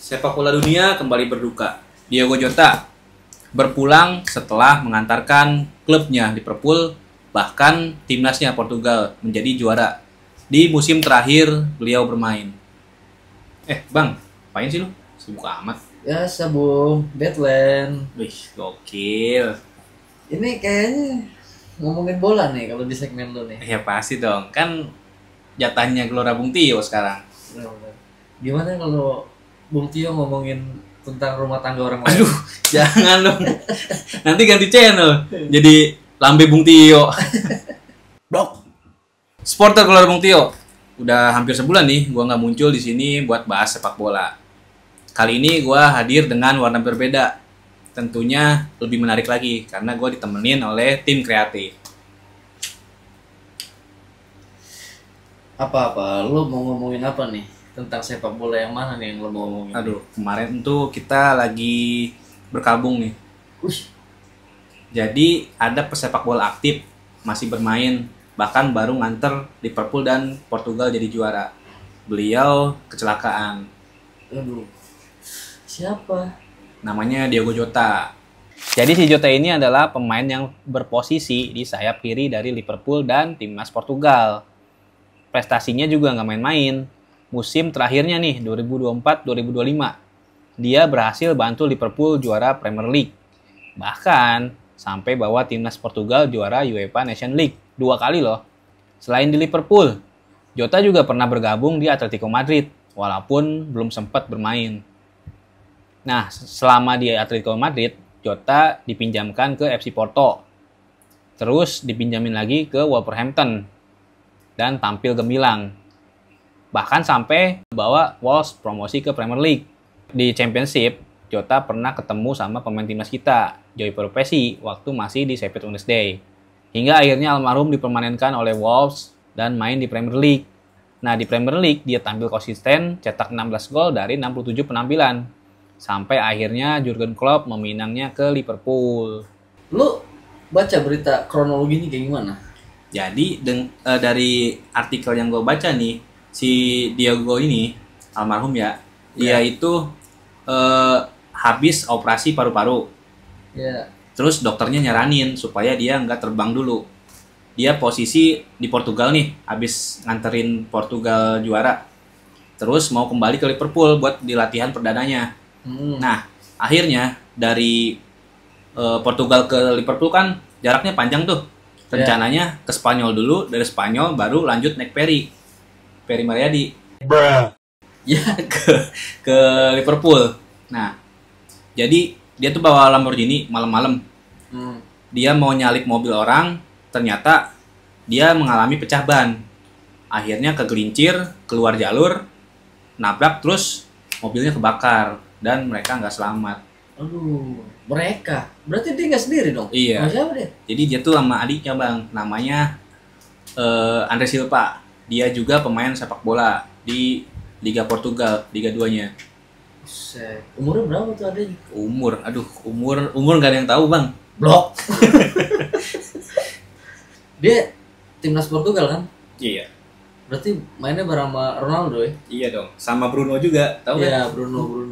Sepak bola dunia kembali berduka. Diogo Jota berpulang setelah mengantarkan klubnya Liverpool, bahkan timnasnya Portugal menjadi juara di musim terakhir beliau bermain. Bang, apain sih lu? Sibuk amat. Ya, Sabung, Deadland. Wih, gokil. Ini kayaknya ngomongin bola nih kalau di segmen lu nih. Ya pasti dong, kan jatahnya Gelora Bung Tio sekarang. Bener-bener. Gimana kalau Bung Tio ngomongin tentang rumah tangga orang lain? Aduh, jangan dong. Nanti ganti channel. Jadi Lambe Bung Tio. Blok. Supporter Gelora Bung Tio. Udah hampir sebulan nih gua nggak muncul di sini buat bahas sepak bola. Kali ini gua hadir dengan warna berbeda. Tentunya lebih menarik lagi karena gua ditemenin oleh tim kreatif. Apa-apa? Lu mau ngomongin apa nih? Tentang sepak bola yang mana nih yang lu mau ngomongin? Aduh, kemarin tuh kita lagi berkabung nih. Wih, Jadi ada pesepak bola aktif masih bermain, bahkan baru nganter Liverpool dan Portugal jadi juara. Beliau kecelakaan. aduh. Siapa? Namanya Diogo Jota. Jadi si Jota ini adalah pemain yang berposisi di sayap kiri dari Liverpool dan timnas Portugal. Prestasinya juga nggak main-main. Musim terakhirnya nih 2024-2025, dia berhasil bantu Liverpool juara Premier League. Bahkan sampai bawa timnas Portugal juara UEFA Nation League 2 kali loh. Selain di Liverpool, Jota juga pernah bergabung di Atletico Madrid, walaupun belum sempat bermain. Nah, selama di Atletico Madrid, Jota dipinjamkan ke FC Porto. Terus dipinjamin lagi ke Wolverhampton dan tampil gemilang. Bahkan sampai bawa Wolves promosi ke Premier League. Di Championship, Jota pernah ketemu sama pemain timnas kita, Joey Perpesi, waktu masih di Sheffield Wednesday. Hingga akhirnya almarhum dipermanenkan oleh Wolves dan main di Premier League. Nah, di Premier League dia tampil konsisten, cetak 16 gol dari 67 penampilan. Sampai akhirnya Jurgen Klopp meminangnya ke Liverpool. Lu baca berita kronologinya kayak gimana? Jadi dari artikel yang gue baca nih, si Diogo ini almarhum ya, dia itu habis operasi paru-paru. Ya. Terus dokternya nyaranin supaya dia nggak terbang dulu. Dia posisi di Portugal nih, habis nganterin Portugal juara. Terus mau kembali ke Liverpool buat di latihan perdananya. Nah, akhirnya dari Portugal ke Liverpool kan jaraknya panjang tuh. Rencananya ke Spanyol dulu, dari Spanyol baru lanjut naik Ferry Mariadi. Ya, ke Liverpool. Nah, jadi dia tuh bawa Lamborghini malam-malam. Dia mau nyalip mobil orang, ternyata dia mengalami pecah ban. Akhirnya kegelincir, keluar jalur, nabrak, terus mobilnya kebakar dan mereka nggak selamat. Aduh, mereka. Berarti dia nggak sendiri dong? Iya. Sama siapa dia? Jadi dia tuh sama adiknya bang, namanya Andre Silva. Dia juga pemain sepak bola di Liga Portugal, Liga 2-nya. Buset. Umurnya berapa tuh adanya? Umur nggak ada yang tahu bang. Blok. Dia timnas Portugal kan? Iya. Berarti mainnya bareng sama Ronaldo ya? Iya dong. Sama Bruno juga, tahu kan? Iya, Bruno.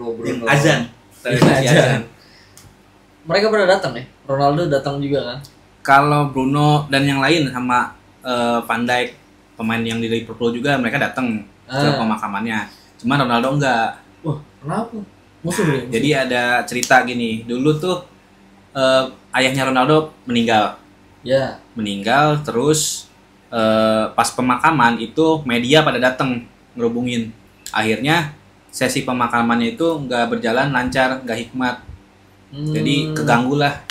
Azan. Azan. Mereka pernah datang ya? Ronaldo datang juga kan? Kalau Bruno dan yang lain sama Van Dijk, pemain yang di Liverpool juga, mereka datang ke pemakamannya. Cuman Ronaldo enggak. Wah, kenapa? Musuh dia. Jadi ada cerita gini. Dulu tuh ayahnya Ronaldo meninggal. Ya. Meninggal terus pas pemakaman itu media pada datang ngerubungin. Akhirnya sesi pemakamannya itu nggak berjalan lancar, nggak hikmat. Jadi keganggu lah.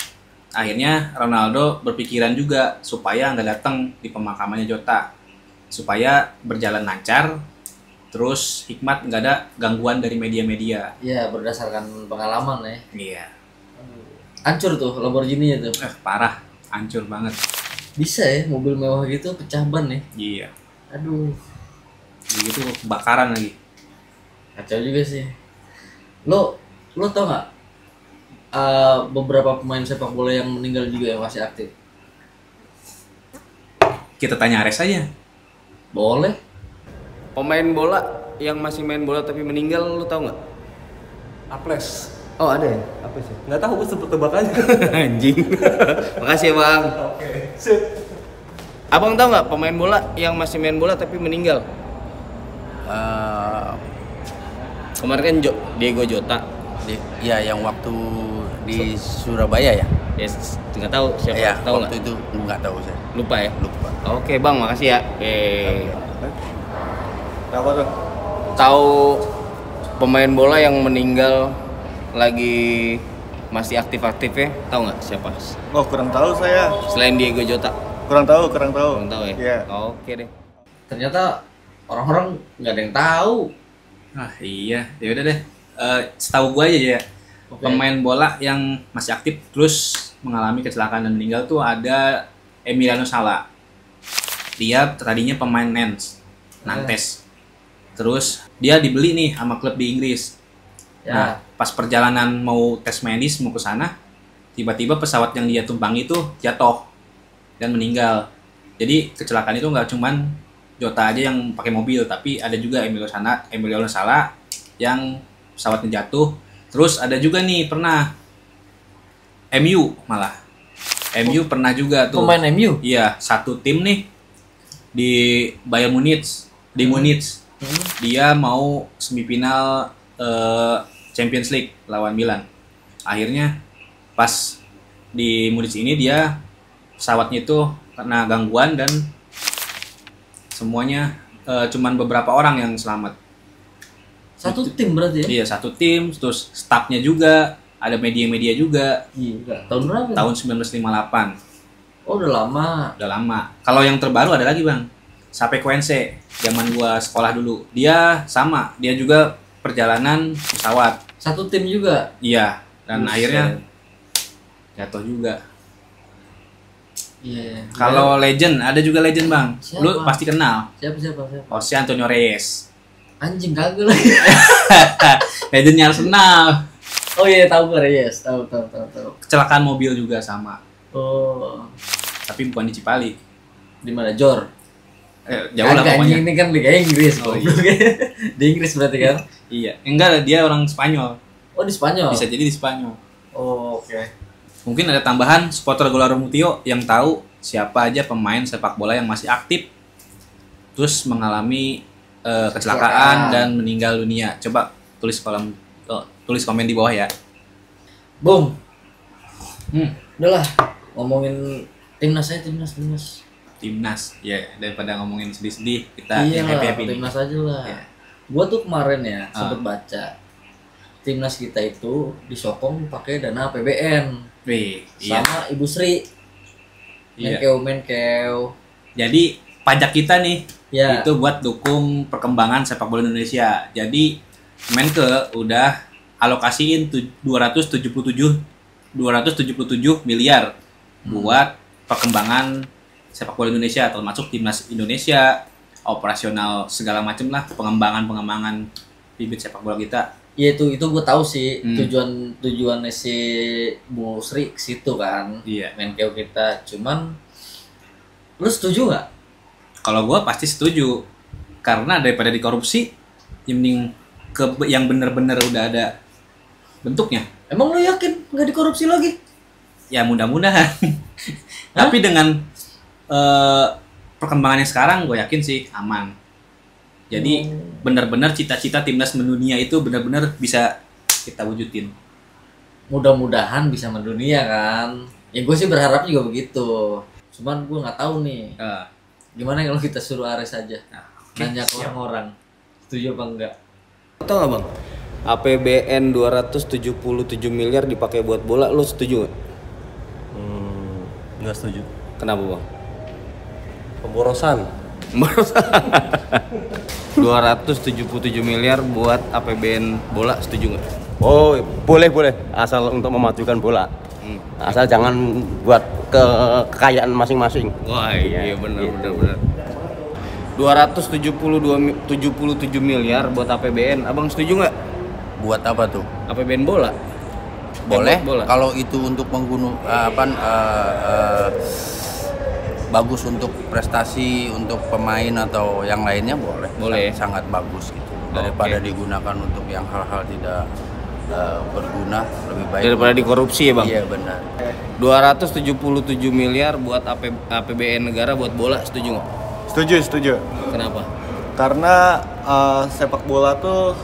Akhirnya Ronaldo berpikiran juga supaya nggak datang di pemakamannya Jota, supaya berjalan lancar, terus hikmat, nggak ada gangguan dari media-media. Iya, berdasarkan pengalaman ya. Iya. Hancur tuh Lamborghini-nya tuh. Parah, hancur banget. Bisa ya mobil mewah gitu pecah ban ya. Iya. Aduh, Begitu kebakaran lagi. kacau juga sih. Lo tau nggak beberapa pemain sepak bola yang meninggal juga yang masih aktif? Kita tanya Ares aja. Boleh. Pemain bola yang masih main bola tapi meninggal, lu tahu nggak? Aples. Oh ada ya? Apa sih? Nggak tahu, gue sempet tebak aja. Anjing. Makasih ya bang. Oke, sip. Abang tahu nggak pemain bola yang masih main bola tapi meninggal? Kemarin kan Diego Jota. Ya yang waktu di Surabaya ya? Yes, nggak tahu siapa. Ya, Tahu waktu nggak? itu nggak tahu saya. Lupa ya. Lupa. Oke bang, makasih ya. Apa tuh? Tahu pemain bola yang meninggal lagi masih aktif-aktifnya? Tahu nggak siapa? Oh, kurang tahu saya. Selain Diego Jota. Kurang tahu. Kurang tahu ya? Iya. Oke deh. Ternyata orang-orang nggak ada yang tahu. Ah iya, ya udah deh. Setahu gue aja ya. Oke. Pemain bola yang masih aktif terus mengalami kecelakaan dan meninggal tuh ada Emiliano Sala. Dia tadinya pemain Nantes. Terus dia dibeli nih sama klub di Inggris. Ya. Nah, pas perjalanan mau tes medis mau ke sana, tiba-tiba pesawat yang dia tumpangi itu jatuh dan meninggal. Jadi kecelakaan itu nggak cuman Jota aja yang pakai mobil, tapi ada juga Emiliano Sala yang pesawatnya jatuh. Terus ada juga nih pernah MU malah. MU pernah juga tuh. Pemain MU? Iya, satu tim nih di Bayern Munich, di Munich. Dia mau semifinal Champions League lawan Milan. Akhirnya pas di Munich ini dia pesawatnya itu kena gangguan dan semuanya cuman beberapa orang yang selamat. Satu tim berarti ya? Iya, satu tim, terus stafnya juga, ada media-media juga. Gila. Tahun berapa? Tahun 1958. Oh, udah lama. Udah lama. Kalau yang terbaru ada lagi, Bang. Sapecoense, zaman gua sekolah dulu. Dia sama, dia juga perjalanan pesawat. Satu tim juga. Iya, dan Buset. akhirnya jatuh juga. Iya. Kalau legend, ada juga legend, Bang. Siapa? Lu pasti kenal. Siapa? Jose Antonio Reyes. Anjing kagak lagi. Legendnya Arsenal. Oh iya, tahu gue Reyes. Tahu. Kecelakaan mobil juga sama. Oh. Tapi bukan di Cipali. Di mana? Jor. Jauh lah Kagak, pokoknya. anjing, ini kan Liga Inggris. Oh, goblok. Di Inggris berarti kan? Iya. Enggak, dia orang Spanyol. Oh, di Spanyol. Bisa jadi di Spanyol. Oh, oke. Mungkin ada tambahan supporter Golaro Mutio yang tahu siapa aja pemain sepak bola yang masih aktif terus mengalami kecelakaan dan meninggal dunia. Coba tulis komen di bawah ya. Bung. Udahlah, ngomongin timnas aja, timnas. Ya, daripada ngomongin sedih-sedih, kita yang Iya lah, happy-happy. timnas aja lah. Iya. Gua tuh kemarin ya sempet baca timnas kita itu disokong pakai dana APBN Wih, iya. sama Ibu Sri. Iya. Menkeu. Jadi pajak kita nih Ya. itu buat dukung perkembangan sepak bola Indonesia. Jadi Menke udah alokasiin 277 miliar buat perkembangan sepak bola Indonesia, termasuk timnas Indonesia, operasional segala macem lah, pengembangan bibit sepak bola kita. Ya itu gue tahu sih tujuannya si Bu Sri ke situ kan. Iya. Menkeu kita. Cuman lu setuju nggak? Kalau gua pasti setuju, karena daripada dikorupsi, yang mending yang bener-bener udah ada bentuknya. Emang lu yakin nggak dikorupsi lagi? Ya mudah-mudahan. Tapi dengan perkembangannya sekarang, gue yakin sih aman. Jadi benar-benar cita-cita timnas mendunia itu benar-benar bisa kita wujudin. Mudah-mudahan bisa mendunia kan. Ya gue sih berharap juga begitu. Cuman gue nggak tahu nih. Gimana kalau kita suruh Ares aja? Nanya ke orang-orang. Setuju apa enggak? Tahu nggak bang? APBN 277 miliar dipakai buat bola, lu setuju nggak? Nggak setuju. Kenapa bang? Pemborosan. 277 miliar buat APBN bola, setuju nggak? Oh, boleh. Asal untuk memajukan bola. Asal jangan buat kekayaan masing-masing. Wah iya benar. 277 miliar buat APBN, abang setuju nggak? Buat apa tuh? APBN bola? Boleh. Bola. Kalau itu untuk bagus untuk prestasi untuk pemain atau yang lainnya boleh. Boleh. Sangat bagus gitu. Daripada digunakan untuk yang hal-hal tidak berguna lebih baik daripada dikorupsi ya bang. Iya benar. 277 miliar buat APBN negara buat bola, setuju nggak? Setuju. Kenapa? Karena sepak bola tuh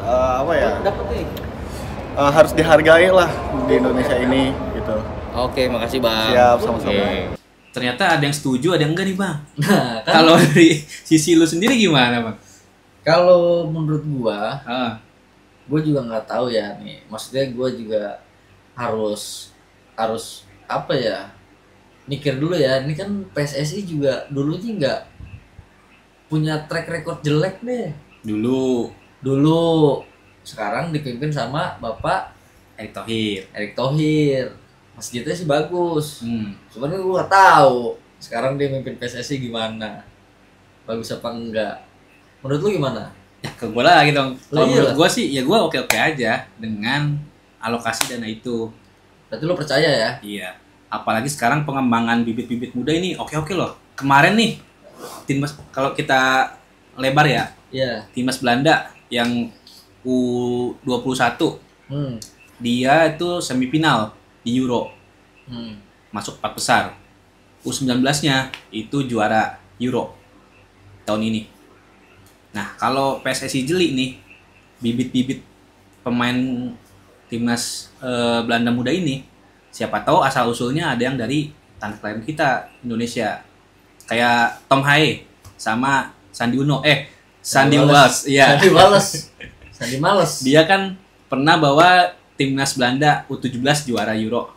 apa ya? Harus dihargai lah di Indonesia ini gitu. Oke, makasih bang. Siap, sama-sama. Oke. Ternyata ada yang setuju, ada yang enggak nih bang. Nah, kan Kalau dari sisi lu sendiri gimana bang? kalau menurut gua, Ah, gua juga nggak tahu ya nih. Maksudnya gua juga harus apa ya? Mikir dulu ya. Ini kan PSSI juga dulunya nggak punya track record jelek deh. dulu Dulu, sekarang dipimpin sama Bapak Erick Thohir. Erick Thohir. Masjidnya sih bagus. Hmm. Cuman gue gak tahu sekarang dia mimpin PSSI gimana, bagus apa enggak. Menurut lu gimana? Ya ke gue lagi dong. Kalau Iya menurut lah. gue sih, ya gue oke-oke aja dengan alokasi dana itu. Berarti lu percaya ya? Iya. Apalagi sekarang pengembangan bibit-bibit muda ini oke-oke loh. Kemarin nih, timnas kalau kita lebar ya, Iya. timnas Belanda yang U21, Hmm. dia itu semifinal di Euro, Hmm. masuk 4 besar. U19-nya itu juara Euro tahun ini. Nah, kalau PSSI jeli nih, bibit-bibit pemain timnas Belanda muda ini, siapa tahu asal usulnya ada yang dari tanah kelahiran kita, Indonesia. Kayak Tom Haye sama Sandi Uno. Sandi Wallace. Iya. Sandi Males. Dia kan pernah bawa timnas Belanda U17 juara Euro.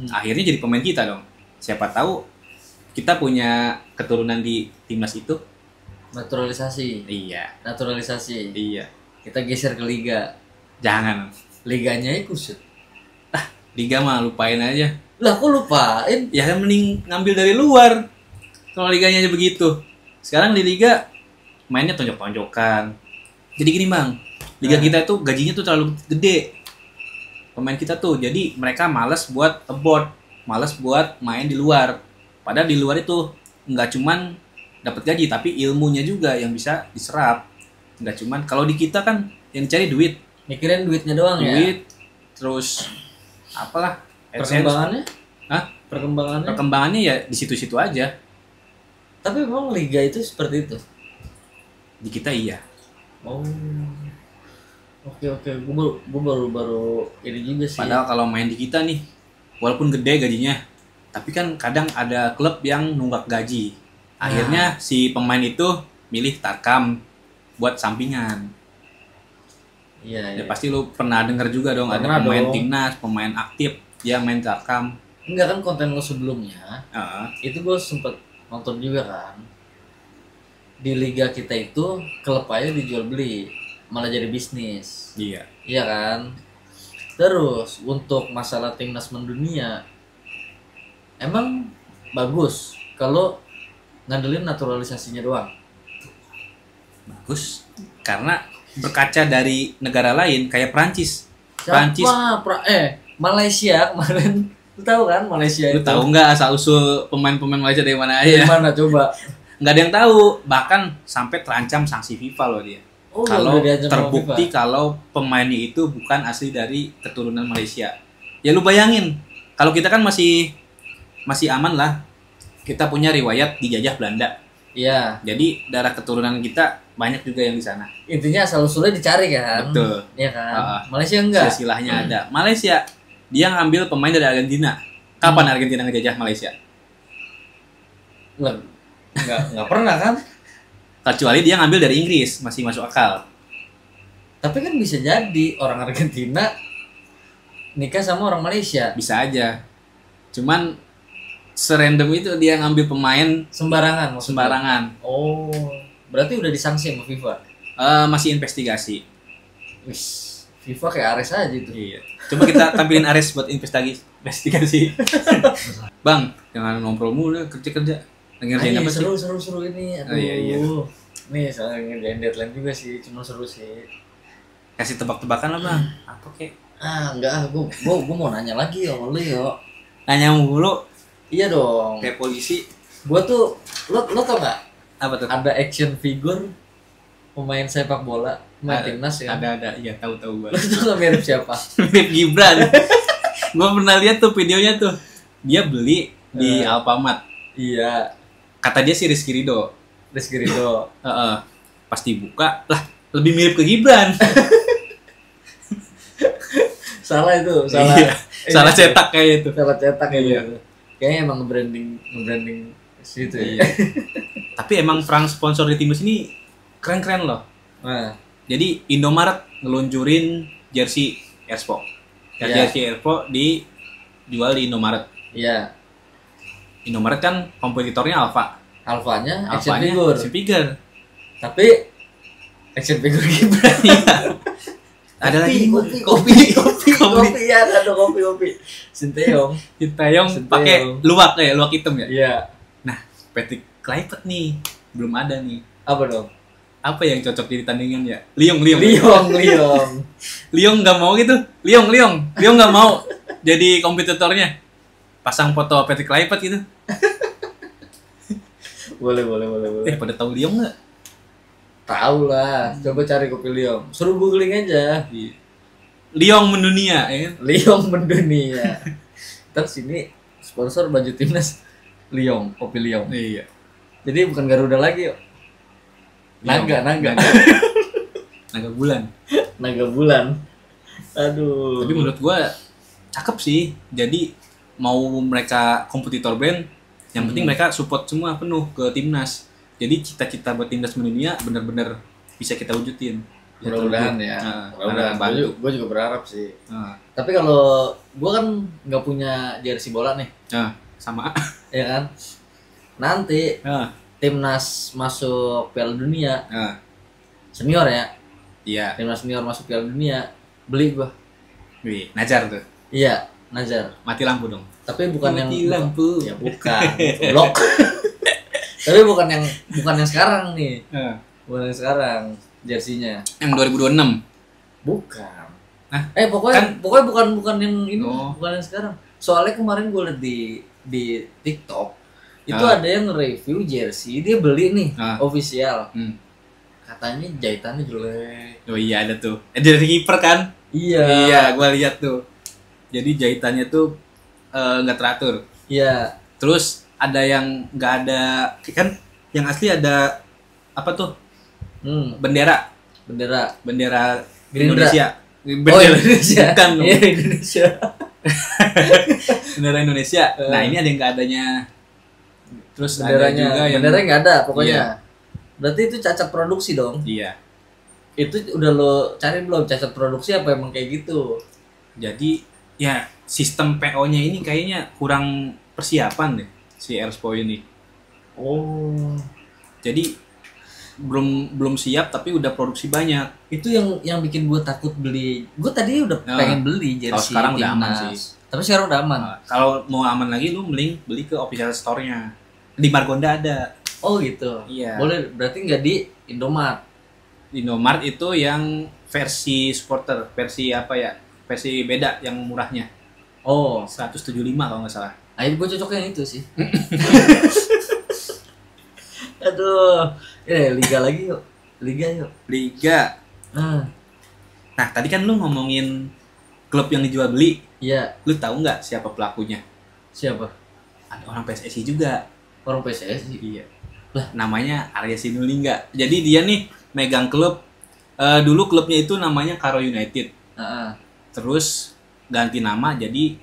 Akhirnya jadi pemain kita dong. Siapa tahu kita punya keturunan di timnas itu. Naturalisasi. Iya. Naturalisasi. Iya. Kita geser ke liga. Jangan. Liganya ikut. Liga mah lupain aja. Lah kok lupain? Ya kan mending ngambil dari luar. Kalau liganya aja begitu. Sekarang di liga mainnya tonjok-tonjokan. Jadi gini bang, liga kita itu gajinya tuh terlalu gede. Pemain kita tuh, jadi mereka malas buat abroad, malas buat main di luar. Padahal di luar itu nggak cuman dapat gaji, tapi ilmunya juga yang bisa diserap. Nggak cuman kalau di kita kan yang dicari duit, Mikirin duitnya doang ya? duit, terus apalah AdSense. Perkembangannya? Hah? Perkembangannya? Perkembangannya ya di situ-situ aja. Tapi memang liga itu seperti itu? Di kita iya. Oh. Oke. Gue baru ini juga sih. Padahal kalau main di kita nih, walaupun gede gajinya, tapi kan kadang ada klub yang nunggak gaji. Akhirnya si pemain itu milih Tarkam buat sampingan. Iya. Ya pasti lu pernah denger juga dong, ada Pernah pemain dong. timnas, pemain aktif, dia main Tarkam. Enggak kan konten lo sebelumnya, Heeh. itu gue sempet nonton juga kan. Di liga kita itu klub aja dijual beli, malah jadi bisnis. Iya. Iya kan? Terus untuk masalah timnas mendunia, emang bagus kalau ngandelin naturalisasinya doang. Bagus. Karena berkaca dari negara lain kayak Prancis. Malaysia kemarin. Lu tahu kan Malaysia Lu itu? tahu nggak asal usul pemain-pemain Malaysia dari mana Dari aja? mana coba? Nggak ada yang tahu. Bahkan sampai terancam sanksi FIFA loh dia. Oh, Kalau udah diancam sama terbukti FIFA. kalau pemainnya itu bukan asli dari keturunan Malaysia. Ya lu bayangin, kalau kita kan masih aman lah. Kita punya riwayat dijajah Belanda. Iya, Jadi darah keturunan kita banyak juga yang di sana. intinya asal usulnya dicari kan. Betul. Iya kan. Ah, Malaysia enggak. Silsilahnya ada. Malaysia, dia ngambil pemain dari Argentina. Kapan Argentina ngejajah Malaysia? Lah, enggak pernah kan? Kecuali dia ngambil dari Inggris, masih masuk akal. Tapi kan bisa jadi orang Argentina nikah sama orang Malaysia. Bisa aja. Cuman serandom itu dia ngambil pemain Sembarangan maksudnya. sembarangan. Oh, berarti udah disanksi sama FIFA. Masih investigasi. Wis, FIFA kayak Ares aja itu. Iya. Coba kita tampilin Ares buat investigasi. Bang, jangan ngobrol mulu kerja. Ngerjain Ayo, apa sih? seru ini. Aduh. Oh, iya. Nih, soalnya ngerjain deadline juga sih, cuma seru sih. Kasih tebak-tebakan lah, Bang. Apa kek? Enggak, gua mau nanya lagi sama lu yo. Nanya mulu Iya dong. kayak polisi. Gua tuh lo tau nggak? Apa tuh? Ada action figure pemain sepak bola, pemain timnas ya. Ada, iya tahu gua. Lu tuh nggak mirip siapa? Mirip Gibran. Gua pernah lihat tuh videonya tuh. Dia beli di Alfamart. Iya, Kata dia sih Rizky Ridho. Rizky Ridho. Pas dibuka, lah lebih mirip ke Gibran. Salah itu, salah. Iya, salah cetak kayak itu. Salah cetak ya. Iya. Kayaknya emang nge-branding situ ya. Iya. Tapi emang perang sponsor di timnas ini keren-keren loh. Nah, Jadi Indomaret ngeluncurin jersey Erspo. Iya. Jersey Erspo dijual di Indomaret. iya. Indomaret kan kompetitornya Alfa. Alfanya action Alfanya figure. action figure. Tapi action figure Gibran. Ada lagi kopi ya, ada kopi. Sinteyong. Sinteyong pakai luwak hitam ya. Iya. Nah, Patrick Kluivert nih belum ada nih. Apa dong? Apa yang cocok jadi tandingan ya? Liong. Liong nggak mau gitu. Liong nggak mau jadi kompetitornya. Pasang foto Patrick Kluivert gitu. Boleh. Pada tahu Liong nggak? Tahu lah. Coba cari kopi Liong. Suruh googling aja. Liong mendunia, ya kan? Liong mendunia. Terus ini sponsor baju timnas Liong, kopi Liong. Iya. Jadi bukan Garuda lagi, yuk. Naga. Naga bulan. Naga bulan. Aduh. Tapi menurut gua cakep sih. Jadi mau mereka kompetitor brand, yang penting mereka support semua penuh ke timnas. Jadi cita-cita buat timnas mendunia benar-benar bisa kita wujudin. Mudah-mudahan ya. Mudah-mudahan bantu. Gue juga berharap sih. Nah, Tapi kalau gue kan nggak punya jersey bola nih, sama. ya kan? Nanti Nah, timnas masuk Piala Dunia nah, senior ya, iya. timnas senior masuk Piala Dunia, beli gue. Wih, Najar tuh. Iya, Nazar. Mati lampu dong. Tapi bukan Mati yang lampu. Ya bukan. Blok. Tapi bukan yang sekarang nih. Bukan yang sekarang jersinya. Yang 2026. Bukan. Hah? Pokoknya bukan yang ini, Oh. bukan yang sekarang. Soalnya kemarin gue liat di TikTok itu ada yang review jersey, dia beli nih official. Katanya jahitannya jelek. Oh iya ada tuh. Dari kiper kan? Iya. Iya, gua lihat tuh. Jadi jahitannya tuh nggak teratur. Iya. Terus ada yang nggak ada, kan yang asli ada apa tuh? Bendera Gerindra. Indonesia. Oh Indonesia. Bukan dong. Iya Indonesia. Bendera Indonesia. Nah ini ada yang nggak adanya. Terus Benderanya, ada juga yang benderanya nggak ada pokoknya. Iya. Berarti itu cacat produksi dong. Iya. Itu udah lo cari belum cacat produksi apa emang kayak gitu? Jadi ya sistem PO-nya ini kayaknya kurang persiapan deh si Erspo ini. Oh. Jadi belum siap tapi udah produksi banyak. Itu yang bikin gue takut beli. Gue tadi udah pengen beli jersey. Kalau sekarang udah aman timnas. sih. Tapi sekarang udah aman. Kalau mau aman lagi lu mending beli ke official store-nya. Di Margonda ada. Oh gitu. Iya. Boleh, berarti nggak di Indomaret. Indomaret itu yang versi supporter, versi apa ya? Versi beda yang murahnya. Oh, 175 kalau nggak salah. ayo gue cocoknya yang itu sih. Aduh, liga lagi yuk. Liga. Ah, Nah, tadi kan lu ngomongin klub yang dijual beli. iya. Lu tahu nggak siapa pelakunya? Siapa? Ada orang PSSI juga. Orang PSSI. Iya. Lah, namanya Arya Sinulinga. Jadi dia nih megang klub. Dulu klubnya itu namanya Karo United. Terus ganti nama jadi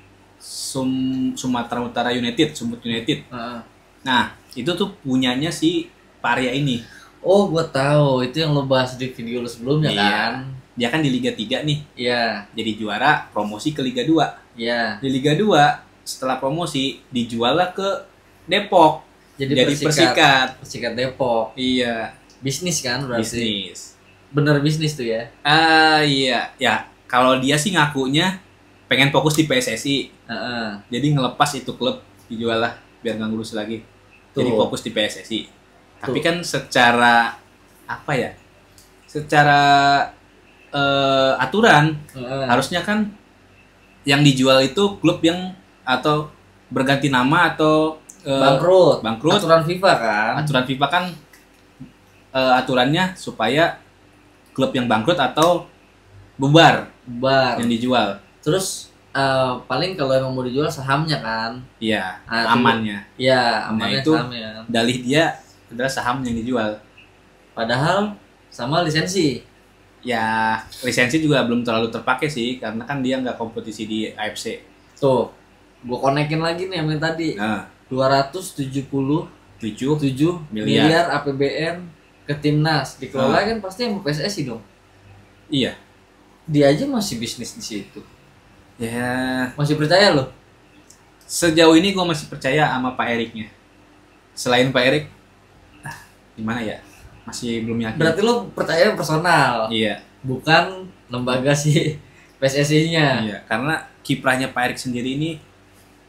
Sumatera Utara United, Sumut United. Nah, itu tuh punyanya si Pak Arya ini. Oh, gua tahu. Itu yang lo bahas di video lo sebelumnya Iya. kan? Dia kan di Liga 3 nih. Iya. Jadi juara, promosi ke Liga 2. Iya. Di Liga 2 setelah promosi dijual lah ke Depok. Jadi Persikat. Persikat Depok. Iya, Bisnis kan berarti. bisnis. Bener bisnis tuh ya. Iya, ya. Kalau dia sih ngakunya pengen fokus di PSSI. Jadi ngelepas itu klub dijual lah biar nggak ngurus lagi. Jadi Tuh. fokus di PSSI. Tapi kan secara apa ya? Secara aturan harusnya kan yang dijual itu klub yang atau berganti nama atau bangkrut. bangkrut. Aturan FIFA kan. Aturan FIFA kan aturannya supaya klub yang bangkrut atau bubar Bar. yang dijual. Terus paling kalau emang mau dijual sahamnya kan. Iya, Ah, amannya. Iya, amannya itu sahamnya. dalih dia adalah saham yang dijual. Padahal sama lisensi. Ya, lisensi juga belum terlalu terpakai sih, karena kan dia nggak kompetisi di AFC. Tuh, gue konekin lagi nih yang tadi. Nah, 277 7 miliar APBN ke timnas. Dikelola Ah. kan pasti sama PSSI dong. iya. Dia aja masih bisnis di situ. Ya, Masih percaya loh? sejauh ini gue masih percaya sama Pak Eriknya. Selain Pak Erik, gimana ya? Masih belum yakin. Berarti lo percaya personal, Iya, bukan lembaga si PSSI-nya. iya. Karena kiprahnya Pak Erik sendiri ini,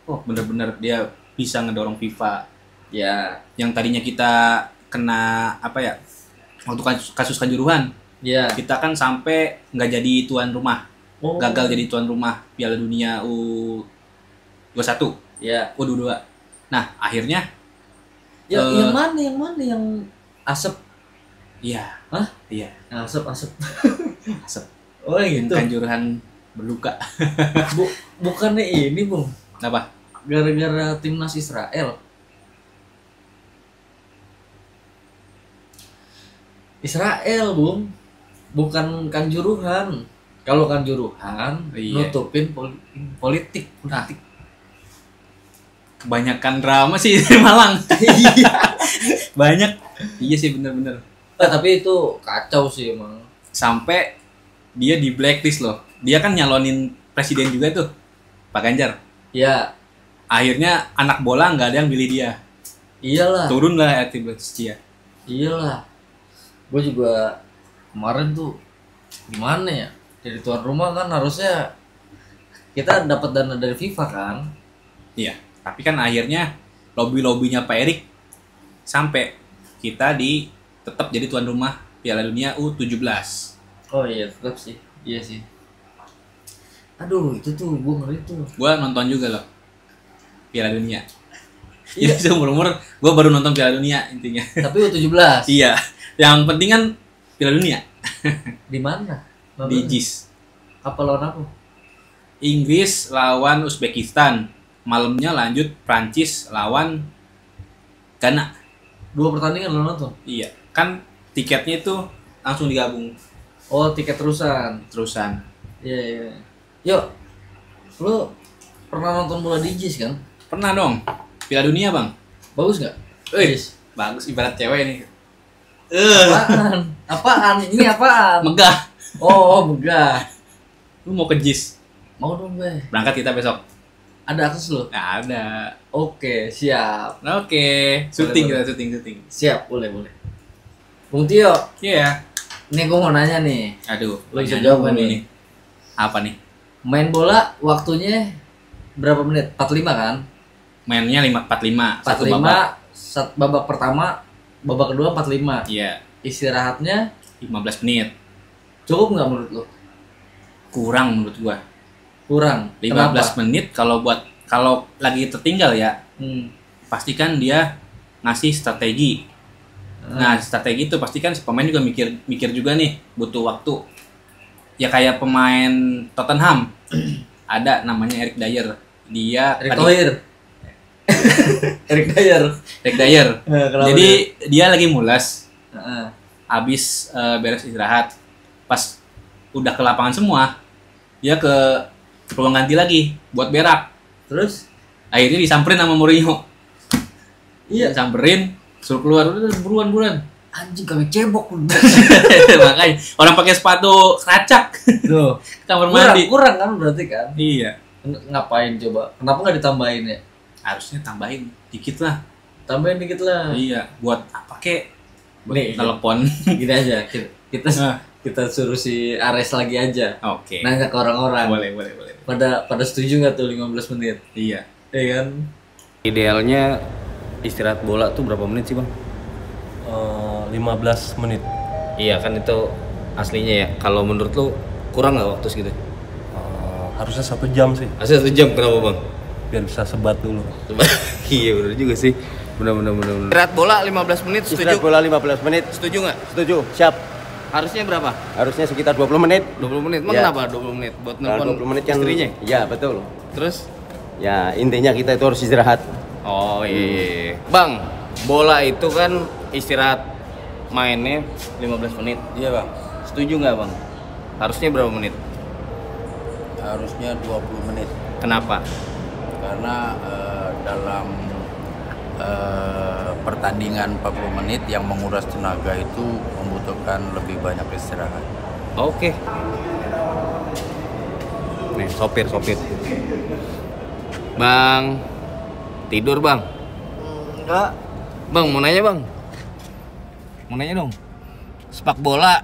bener-bener dia bisa ngedorong FIFA. Ya, Yang tadinya kita kena apa ya? Waktu kasus Kanjuruhan, ya. kita kan sampai nggak jadi tuan rumah, Oh. gagal jadi tuan rumah Piala Dunia U21, Ya. U22. Nah, akhirnya, Ya, Eh. yang mana yang asap? iya, Hah? iya, Asap. Asep. Oh, Yang gitu. Kanjuruhan berluka. Bukannya ini, Bung. Apa? Gara-gara timnas Israel. Israel, Bung. Bukan Kanjuruhan. Kalau Kanjuruhan Iya. nutupin politik. Kebanyakan drama sih di Malang. Iya. Banyak. Iya sih, bener-bener. Tapi itu kacau sih emang. Sampai dia di blacklist loh. Dia kan nyalonin presiden juga tuh, Pak Ganjar. Ya, Akhirnya anak bola nggak ada yang pilih dia. iyalah. Turun lah elektabilitas dia. Iyalah. Gue juga kemarin tuh gimana ya? Jadi tuan rumah kan harusnya kita dapat dana dari FIFA kan? Iya. Tapi kan akhirnya lobby-lobbynya Pak Erik sampai kita tetap jadi tuan rumah Piala Dunia U17. Oh iya, tetap sih. Iya sih. Aduh, itu tuh gue ngeri tuh. Gua nonton juga loh Piala Dunia. Iya. Jadi seumur-umur gue baru nonton Piala Dunia intinya. Tapi U17 Iya. Yang penting kan Piala Dunia di mana? di JIS. Apa lawan apa? Inggris lawan Uzbekistan. Malamnya lanjut Prancis lawan Ghana. 2 pertandingan lo nonton? Iya. Kan tiketnya itu langsung digabung Oh, tiket terusan. terusan. Iya, iya. Yuk. Lo pernah nonton bola di JIS kan? Pernah dong. Piala Dunia, Bang. Bagus nggak? Wih, JIS. bagus ibarat cewek nih. Apaan? Apaan? Ini apaan? Megah. Oh, megah. Lu mau ke JIS? Mau dong gue. Berangkat kita besok. Ada akses lo? Nggak ada. Oke, siap. Oke, syuting Boleh, kita syuting. Siap, boleh. Bung Tio, Iya. nih gue mau nanya nih. Aduh, Lo bisa nanya jawab dulu nih. Apa nih? Main bola waktunya berapa menit? 45 kan? Mainnya 45, satu 45, babak. babak pertama, babak kedua 45. Iya, Istirahatnya 15 menit. cukup nggak menurut lo? Kurang menurut gua. Kurang. 15 Kenapa? menit kalau lagi tertinggal ya, pastikan dia ngasih strategi. Nah, strategi itu pastikan si pemain juga mikir juga nih, butuh waktu. Ya kayak pemain Tottenham. Ada namanya Eric Dyer. Dia Erick Thohir. Erick Dyer. Eric Dyer. Kenapa Jadi dia lagi mulas. Heeh. Habis beres istirahat, pas udah ke lapangan semua, dia ke ruang ganti lagi buat berak. Terus? Akhirnya disamperin sama Mourinho. Iya. Disamperin, suruh keluar, udah buruan. Anjing kami cebok lu. Makanya orang pakai sepatu keracak Loh, kamar mandi. kurang kan berarti kan? Iya, Ngapain coba? Kenapa nggak ditambahin ya? harusnya tambahin dikit lah. Tambahin dikit lah. Iya, buat apa kek? Nih, Telepon. gini aja. Kita Nah. kita suruh si Ares lagi aja. Oke. Nanya ke orang-orang. Boleh. Pada setuju nggak tuh 15 menit? Iya. Iya kan? Idealnya istirahat bola tuh berapa menit sih, Bang? 15 menit. Iya kan itu aslinya ya. Kalau menurut lu kurang nggak waktu segitu? Harusnya 1 jam sih, Asli 1 jam, kenapa, Bang? biar bisa sebat dulu. Iya bener juga sih. Benar. Istirahat bola 15 menit Istirahat setuju? bola 15 menit. Setuju nggak? Setuju. Siap. Harusnya berapa? Harusnya sekitar 20 menit. 20 menit. Emang Ya. kenapa 20 menit? Buat Nah, nelpon 20 menit kan. istrinya? Iya, betul. Terus? Ya, intinya kita itu harus istirahat. Oh iya. Bang, bola itu kan istirahat mainnya 15 menit. Iya bang. Setuju nggak bang? Harusnya berapa menit? Harusnya 20 menit. Kenapa? Karena dalam pertandingan 40 menit yang menguras tenaga itu membutuhkan lebih banyak istirahat. Oke. Nih, sopir. Bang, tidur bang? Enggak. Bang, mau nanya bang? Mau nanya dong. Sepak bola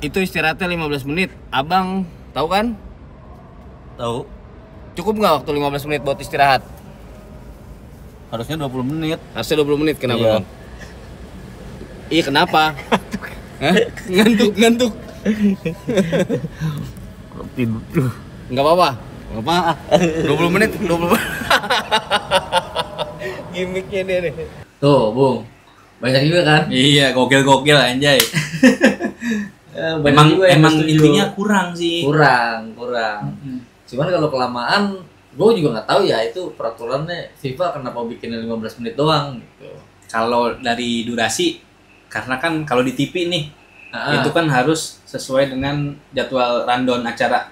itu istirahatnya 15 menit. Abang tahu kan? Tahu? Cukup nggak waktu 15 menit buat istirahat? Harusnya 20 menit. Harusnya 20 menit, kenapa Iya. bang? Iya kenapa? Hah? Ngantuk. Tidur. Nggak apa-apa? Nggak apa 20 menit, 20 menit. Gimiknya dia nih. Tuh, Bung. Banyak juga kan? Iya, gokil anjay. Banyak juga yang emang setuju. intinya kurang sih. kurang. Cuman kalau kelamaan, gue juga nggak tahu ya itu peraturannya FIFA kenapa bikinnya 15 menit doang gitu. Kalau dari durasi, karena kan kalau di TV nih, Ah, itu kan harus sesuai dengan jadwal rundown acara.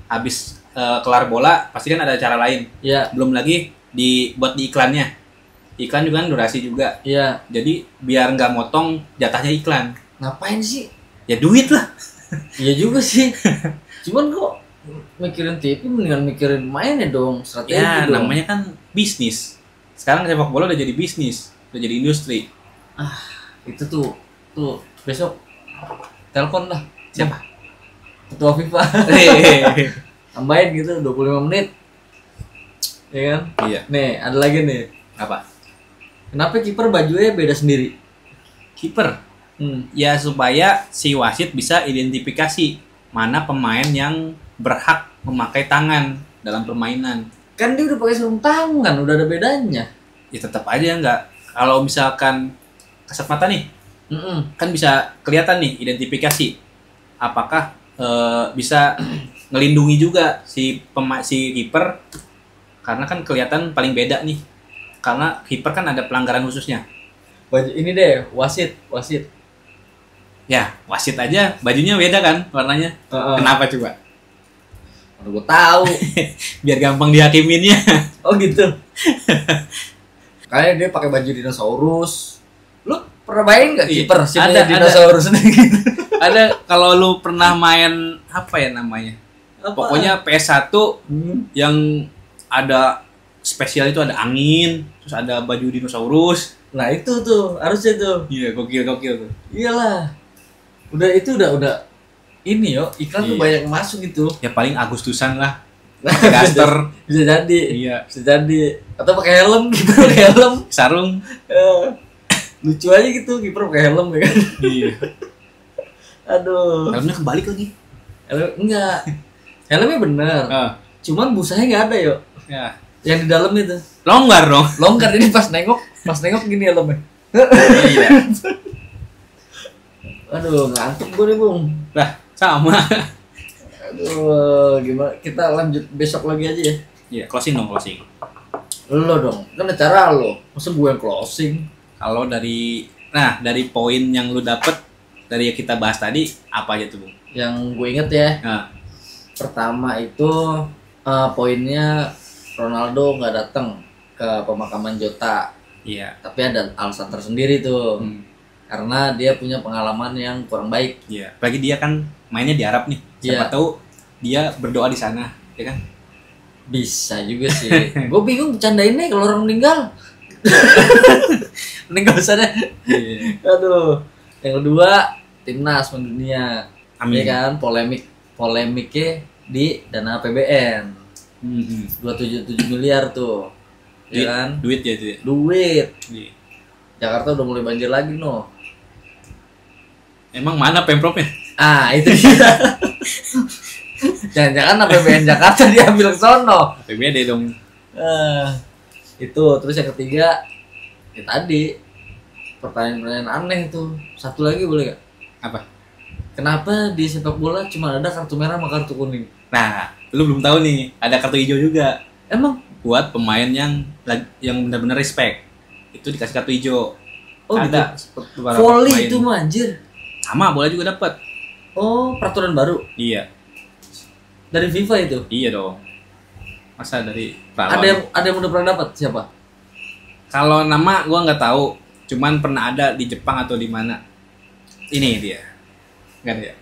Habis kelar bola, pasti kan ada acara lain. Iya, Belum lagi buat di iklannya. Iklan juga kan durasi juga. iya. Jadi biar nggak motong jatahnya iklan. Ngapain sih? Ya duit lah. Iya juga sih. Cuman kok mikirin TV mendingan mikirin mainnya dong, strategi Ya dong. namanya kan bisnis. Sekarang sepak bola udah jadi bisnis, udah jadi industri. Itu tuh besok telepon lah Siapa? ketua FIFA. Hehehe. Tambahin gitu 25 menit. Ya kan? Iya. Nih, ada lagi nih. Apa? Kenapa kiper bajunya beda sendiri? Kiper. Ya supaya si wasit bisa identifikasi mana pemain yang berhak memakai tangan dalam permainan. Kan dia udah pakai sarung tangan, udah ada bedanya. Ya tetap aja nggak. Kalau misalkan kasat mata nih, Mm-mm. kan bisa kelihatan nih identifikasi. Apakah bisa ngelindungi juga si kiper, karena kan kelihatan paling beda nih. Karena kiper kan ada pelanggaran khususnya. Baju ini deh, wasit. Ya, wasit aja bajunya beda kan warnanya. Kenapa coba? Udah gue tahu. Biar gampang dihakiminnya. Oh gitu. Kayaknya dia pakai baju dinosaurus. Lu pernah main nggak Iya, kiper sih ada. dinosaurus gitu? Ada kalau lu pernah main apa ya namanya? Pokoknya PS1 yang ada spesial itu ada angin, terus ada baju dinosaurus. Nah itu tuh harusnya tuh. Iya, gokil tuh. Iyalah. Udah ini yo iklan tuh Iya. banyak yang masuk gitu. Ya paling Agustusan lah. Pakai daster, Bisa jadi. iya, Bisa jadi. Atau pakai helm gitu, pakai helm. sarung. Lucu aja gitu kiper pakai helm ya kan. Iya. Aduh. Helmnya kebalik lagi. Helm enggak. Helmnya bener. Ah, Cuman busanya nggak ada yo. ya. Yang di dalam itu. Longgar dong. Longgar jadi pas nengok gini helmnya. Iya. Aduh, ngantuk gue nih, Bung. Lah, sama. Aduh, gimana? Kita lanjut besok lagi aja ya. Iya, closing dong, closing. Lo dong, kan acara lo. Masa gue yang closing? Kalau dari poin yang lu dapet dari yang kita bahas tadi apa aja tuh, Bung? Yang gue inget ya, Nah, pertama itu poinnya Ronaldo nggak datang ke pemakaman Jota. iya. Tapi ada alasan tersendiri tuh. Karena dia punya pengalaman yang kurang baik. Iya. Apalagi dia kan mainnya di Arab nih. Siapa Iya. tahu dia berdoa di sana, ya kan? Bisa juga sih. Gue bingung bercandainnya kalau orang meninggal. Mending gak usah deh. Iya. Aduh. Yang kedua, timnas mendunia. Amin. Ya kan, polemiknya di dana APBN. 277 miliar tuh. Duit, Ya kan? duit ya itu ya. Duit. Iya. Jakarta udah mulai banjir lagi no. Emang mana pemprovnya? Ah, itu dia. Jangan-jangan APBN Jakarta diambil ke sono. APBD dong. Itu terus yang ketiga Ya tadi pertanyaan-pertanyaan aneh tuh. Satu lagi boleh gak? Apa? Kenapa di sepak bola cuma ada kartu merah sama kartu kuning? Nah, lu belum tahu nih, ada kartu hijau juga. Emang? Buat pemain yang benar-benar respect. Itu dikasih kartu hijau. Oh ada gitu. beberapa Volley pemain. itu mah anjir. Sama, bola juga dapat. Oh, peraturan baru Iya. dari FIFA itu. Iya dong. Masa dari Ada yang udah pernah dapat siapa? Kalau nama gua nggak tahu, cuman pernah ada di Jepang atau di mana. Ini dia. Kan ya?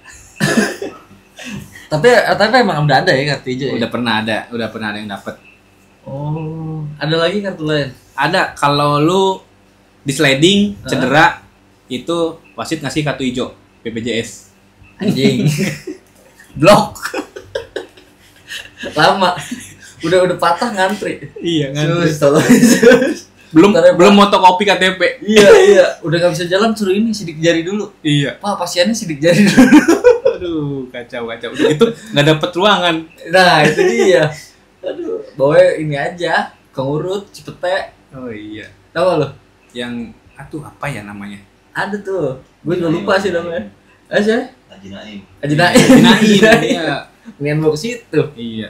Tapi emang udah ada ya kartu hijau. Udah pernah ada yang dapat. Oh, ada lagi kartu lain. Ada kalau lu di sliding cedera itu wasit ngasih kartu hijau BPJS. Anjing. Blok. Lama. Udah patah ngantri. Iya Sus. belum motokopi KTP. Iya. Udah gak bisa jalan suruh ini sidik jari dulu. Iya. Pak, pasiennya sidik jari dulu. Aduh, kacau. Udah gitu nggak dapet ruangan. Nah, itu dia. Aduh, bawa ini aja. Kengurut, Cipete. Oh iya. Tahu gak lo? Yang apa ya namanya? Ada tuh. Gue juga lupa sih namanya. Aja. Haji Naim. Haji Naim. Iya. Pengen bawa ke situ. Iya.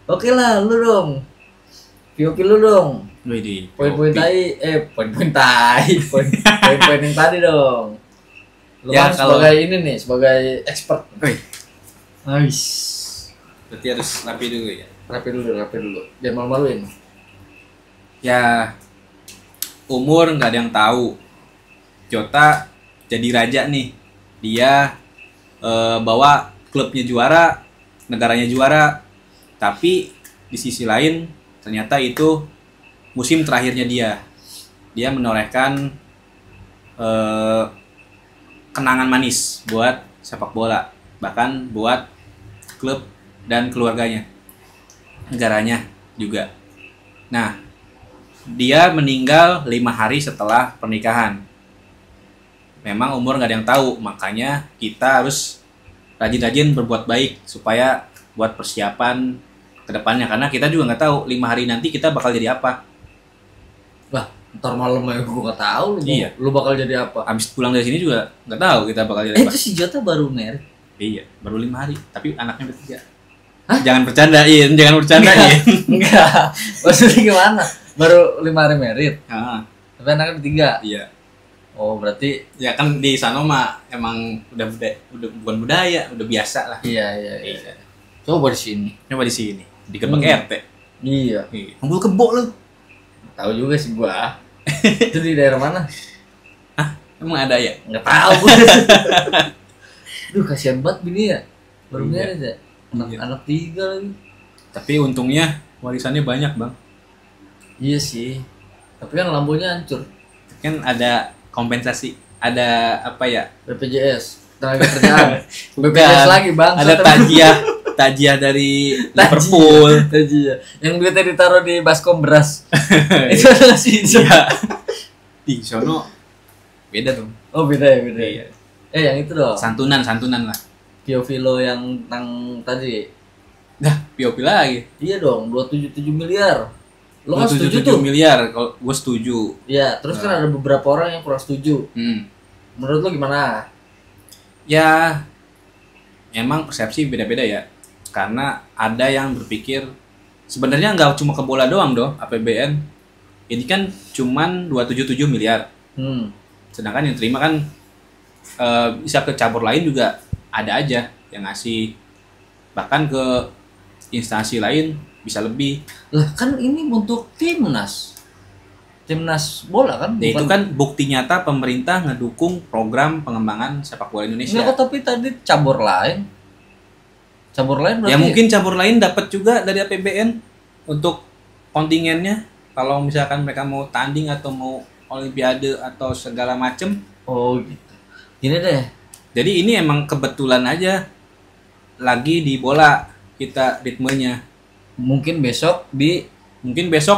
Oke lah, lu dong. POV lu dong. Widih. Poin-poin yang tadi dong. Lu Ya, kan kalau- sebagai ini nih, sebagai expert. Wih. Nice. Berarti harus rapi dulu ya. Rapi dulu. Jangan malu-maluin. Ya, umur nggak ada yang tahu. Jota jadi raja nih. Dia bawa klubnya juara, negaranya juara. Tapi di sisi lain ternyata itu musim terakhirnya dia. Dia menorehkan kenangan manis buat sepak bola, bahkan buat klub dan keluarganya, negaranya juga. Nah, dia meninggal 5 hari setelah pernikahan. Memang umur nggak ada yang tahu, makanya kita harus rajin-rajin berbuat baik supaya buat persiapan ke depannya, karena kita juga nggak tahu 5 hari nanti kita bakal jadi apa. Wah, ntar malam aja gue gak tahu lu, Iya. lu bakal jadi apa. Habis pulang dari sini juga nggak tahu kita bakal jadi apa. Itu si Jota baru married. Iya, baru 5 hari, tapi anaknya udah 3. Jangan bercandain. Enggak. Maksudnya gimana? Baru 5 hari married. Ah, Tapi anaknya udah 3. iya. Oh, berarti Ya kan di sana mah emang udah bukan budaya, udah biasa lah. iya. Coba di sini. Coba di sini, di Gebek RT. Iya. Ngumpul kebo lu. Tahu juga sih gua. Itu di daerah mana? Emang ada ya? Enggak tahu gua. Duh, kasihan banget bini ya. Baru Iya. married ya. Anak 3 lagi. Tapi untungnya warisannya banyak, Bang. Iya sih. Tapi kan lampunya hancur. Kan ada kompensasi, ada apa ya? BPJS, tenaga kerjaan. Bukan. BPJS lagi, Bang. Ada tajiah dari Liverpool. Tajiah. Yang duitnya ditaruh di baskom beras. Itu ada nggak sih? Iya. Di sono beda dong. Oh, beda ya. Iya. Yang itu dong. Santunan lah. POV lo yang tentang tadi. Dah, POP lagi. Iya dong, 277 miliar. Lo kan setuju 277 tuh? miliar, kalau gue setuju. Iya, terus kan ada beberapa orang yang kurang setuju. Menurut lo gimana? Ya, emang persepsi beda-beda ya. Karena ada yang berpikir sebenarnya nggak cuma ke bola doang dong APBN. Ini kan cuman 277 miliar. Sedangkan yang terima kan bisa ke cabur lain juga ada aja yang ngasih. Bahkan ke instansi lain bisa lebih. Lah kan ini untuk timnas bola kan? Ya, itu kan bukti nyata pemerintah ngedukung program pengembangan sepak bola Indonesia. Nggak, tapi tadi cabur lain berarti Ya mungkin cabur lain dapat juga dari APBN untuk kontingennya. Kalau misalkan mereka mau tanding atau mau olimpiade atau segala macem. Oh gitu. Gini deh. Jadi ini emang kebetulan aja lagi di bola kita ritmenya. Mungkin besok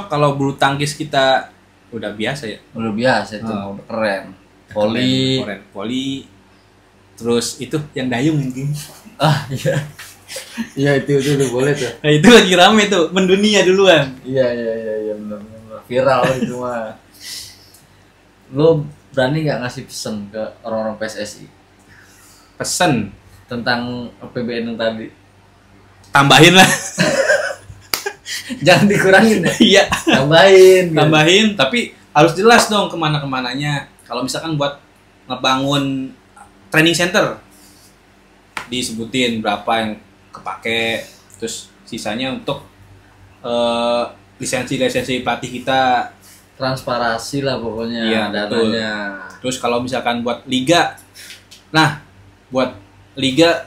Kalau bulu tangkis kita udah biasa ya. udah biasa itu, udah keren. Voli. Terus itu yang dayung mungkin. Ah iya. Iya itu udah boleh tuh. Nah itu lagi rame tuh, mendunia duluan. Iya benar. viral itu mah. Lo berani nggak ngasih pesan ke orang-orang PSSI Pesen, tentang APBN yang tadi? tambahin lah. Jangan dikurangin ya. Iya. Tambahin. Gitu. Tambahin, tapi harus jelas dong kemana-kemananya. Kalau misalkan buat ngebangun training center, disebutin berapa yang kepake, terus sisanya untuk lisensi pelatih kita. Transparasi lah pokoknya. Iya, dananya. Terus kalau misalkan buat liga, nah buat liga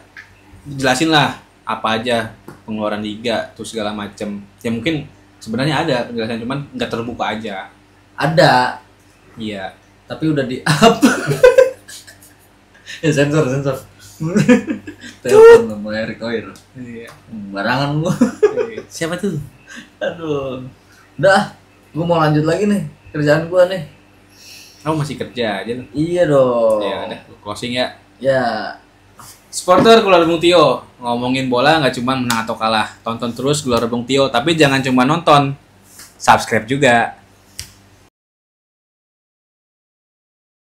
jelasin lah apa aja pengeluaran liga, terus segala macem. Ya mungkin sebenarnya ada penjelasan, cuman nggak terbuka aja. Ada, Iya. tapi udah di up. Ya sensor. Telepon sama Erick Thohir. Iya. Barangan gua. Siapa tuh? Aduh. Udah, gua mau lanjut lagi nih kerjaan gua nih. Kamu masih kerja aja loh. Iya dong. Ya udah, closing ya. Ya, Supporter Gelora Bung Tio, ngomongin bola nggak cuma menang atau kalah. Tonton terus Gelora Bung Tio, tapi jangan cuma nonton, subscribe juga.